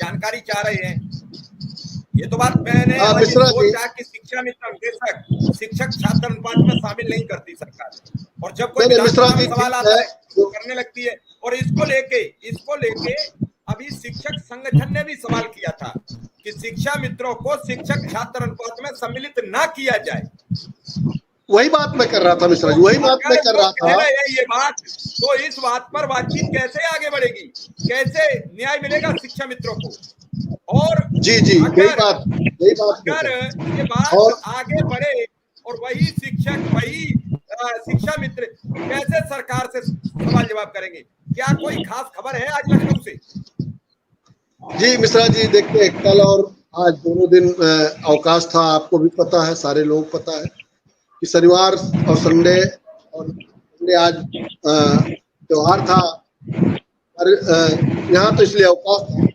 जानकारी चाह रहे हैं। ये तो बात मैंने सोचा कि शिक्षा मित्र निर्देशक शिक्षक छात्र अनुपात में शामिल नहीं करती सरकार, और जब कोई सवाल आता है तो करने लगती है। और इसको लेके अभी शिक्षक संगठन ने भी सवाल किया था कि शिक्षा मित्रों को शिक्षक छात्र अनुपात में सम्मिलित ना किया जाए। वही बात मैं कर रहा था मिश्रा जी, वही बात मैं कर रहा था। ये बात तो इस बात पर बातचीत कैसे आगे बढ़ेगी, कैसे न्याय मिलेगा शिक्षा मित्रों को? और जी यही बात अगर ये बात आगे बढ़े और वही शिक्षक वही शिक्षा मित्र कैसे सरकार से सवाल जवाब करेंगे? क्या कोई खास खबर है आज लखनऊ से? जी मिश्रा जी, देखते हैं कल और आज दोनों दिन अवकाश था, आपको भी पता है, सारे लोग पता है कि शनिवार और संडे आज त्योहार था, और यहाँ तो इसलिए अवकाश था।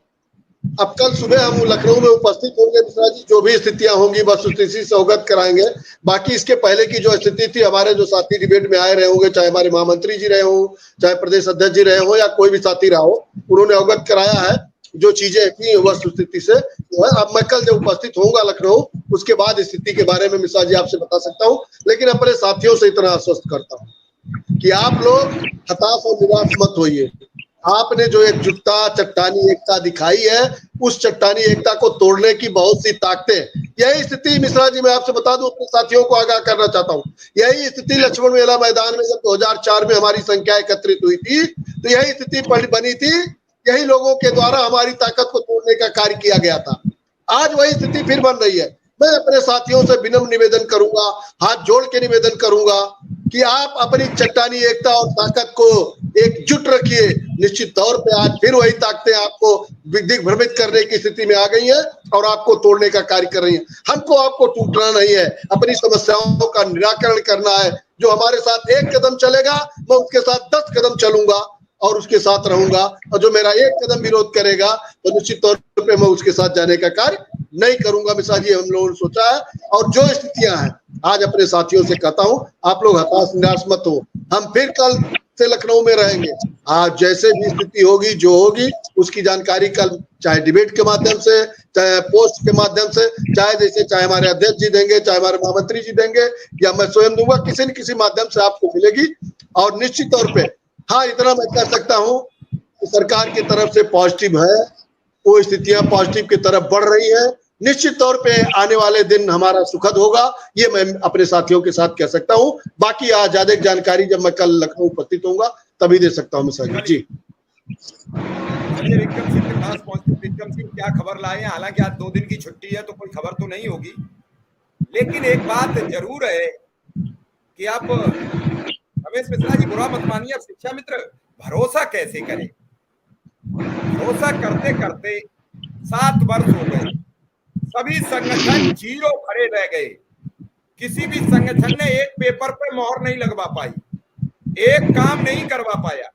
अब कल सुबह हम लखनऊ में उपस्थित होंगे मिश्रा जी, जो भी स्थितियां होंगी बस उस स्थिति से अवगत कराएंगे। बाकी इसके पहले की जो स्थिति थी, हमारे जो साथी डिबेट में आए रहे होंगे, चाहे हमारे महामंत्री जी रहे हों, चाहे प्रदेश अध्यक्ष जी रहे हों, या कोई भी साथी रहा हो, उन्होंने अवगत कराया है जो चीजें की वस्तु स्थिति से। अब मैं कल जब उपस्थित होऊंगा लखनऊ, उसके बाद स्थिति के बारे में मिश्रा जी आपसे बता सकता हूँ। लेकिन अपने साथियों से इतना आश्वस्त करता हूँ कि आप लोग हताश और निराश मत होइए। आपने जो एकजुटता, चट्टानी एकता दिखाई है, उस चट्टानी एकता को तोड़ने की बहुत सी ताकतें, यही स्थिति मिश्रा जी मैं आपसे बता दूं, अपने साथियों को आगाह करना चाहता हूं, यही स्थिति लक्ष्मण मेला मैदान में जब 2004 में हमारी संख्या एकत्रित हुई थी, तो यही स्थिति बनी थी। यही लोगों के द्वारा हमारी ताकत को तोड़ने का कार्य किया गया था। आज वही स्थिति फिर बन रही है। मैं अपने साथियों से विनम्र निवेदन करूंगा, हाथ जोड़ के निवेदन करूंगा कि आप अपनी चट्टानी एकता और ताकत को एकजुट रखिए। निश्चित तौर पे आज फिर वही ताकतें आपको दिग्भ्रमित करने की स्थिति में आ गई है और आपको तोड़ने का कार्य कर रही है। हमको आपको टूटना नहीं है, अपनी समस्याओं का निराकरण करना है। जो हमारे साथ एक कदम चलेगा, मैं उसके साथ 10 कदम चलूंगा और उसके साथ रहूंगा, और जो मेरा एक कदम विरोध करेगा तो निश्चित तौर पे मैं उसके साथ जाने का कार्य नहीं करूंगा। मिश्रा जी, हम लोगों ने सोचा है, और जो स्थितियां हैं आज अपने साथियों से कहता हूं, आप लोग हताश निराश मत हो। हम फिर कल से लखनऊ में रहेंगे। आज जैसे भी स्थिति होगी, जो होगी, उसकी जानकारी कल चाहे डिबेट के माध्यम से, चाहे पोस्ट के माध्यम से, चाहे हमारे अध्यक्ष जी देंगे, चाहे हमारे महामंत्री जी देंगे, या मैं स्वयं दूंगा, किसी न किसी माध्यम से आपको मिलेगी। और निश्चित तौर पे हाँ, इतना मैं कह सकता हूं कि सरकार की तरफ से पॉजिटिव है, वो स्थितियां पॉजिटिव की तरफ बढ़ रही है। निश्चित तौर पे आने वाले दिन हमारा सुखद होगा, ये मैं अपने साथियों के साथ कह सकता हूं। बाकी आज ज्यादा जानकारी जब मैं कल लखनऊ उपस्थित होऊंगा तभी दे सकता हूं मिश्रा जी। विक्रम सिंह के पास पहुंचते। विक्रम सिंह क्या खबर लाए हैं? हालांकि आज 2 दिन की छुट्टी है तो कोई खबर तो नहीं होगी, लेकिन एक बात जरूर है कि आप रमेश मिश्रा जी बुरा मत मानिए, अब शिक्षा मित्र भरोसा कैसे करें? भरोसा करते करते 7 वर्ष हो गए, सभी संगठन जीरो खड़े रह गए। किसी भी संगठन ने एक पेपर पे मोहर नहीं लगवा पाई, एक काम नहीं करवा पाया।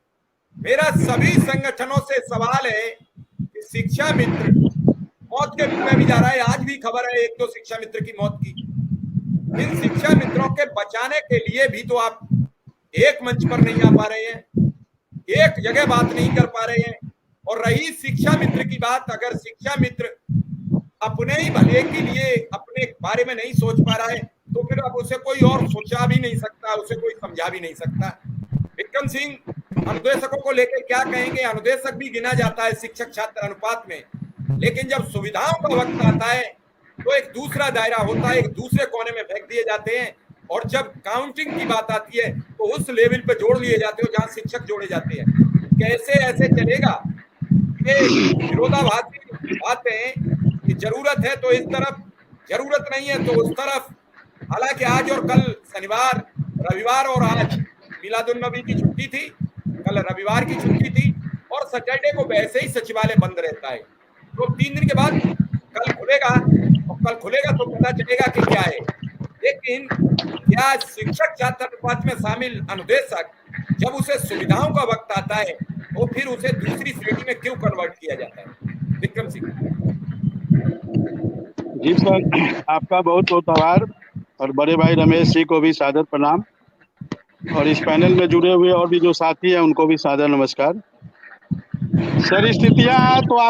मेरा सभी संगठनों से सवाल है कि शिक्षा मित्र मौत के मुंह में भी जा रहा है। आज भी खबर है 1-2 शिक्षा मित्र की मौत की। इन शिक्षा मित्रों के बचाने के लिए भी तो आप एक मंच पर नहीं आ पा रहे हैं, एक जगह बात नहीं कर पा रहे हैं। और रही शिक्षा मित्र की बात, अगर शिक्षा मित्र अपने ही भले के लिए अपने बारे में नहीं सोच पा रहा है तो फिर अब उसे कोई और सोचा भी नहीं सकता, उसे कोई समझा भी नहीं सकता। विक्रम सिंह अनुदेशकों को लेकर क्या कहेंगे? अनुदेशक भी गिना जाता है शिक्षक छात्र अनुपात में, लेकिन जब सुविधाओं का वक्त आता है तो एक दूसरा दायरा होता है, एक दूसरे कोने में फेंक दिए जाते हैं। और जब काउंटिंग की बात आती है तो उस लेवल पे जोड़ लिए जाते हो जहां शिक्षक जोड़े जाते हैं। कैसे ऐसे चलेगा? ये विरोधाभासी बातें कि जरूरत है तो इस तरफ, जरूरत नहीं है तो उस तरफ। हालांकि आज और कल शनिवार, रविवार और आज मिलादुन्नबी की छुट्टी थी, कल रविवार की छुट्टी थी, और सैटरडे को वैसे ही सचिवालय बंद रहता है। तो 3 दिन के बाद कल खुलेगा, और कल खुलेगा तो पता चलेगा कि क्या है। लेकिन क्या शिक्षक छात्र अनुपात में शामिल अनुदेशक जब उसे सुविधाओं का वक्त आता है तो फिर उसे दूसरी श्रेणी में क्यों कन्वर्ट किया जाता है? विक्रम सिंह जी सर, आपका बहुत बहुत आभार, और बड़े भाई रमेश जी को भी सादर प्रणाम, और इस पैनल में जुड़े हुए और भी जो साथी हैं उनको भी सादर नमस्कार। सर, स्थितियां तो आप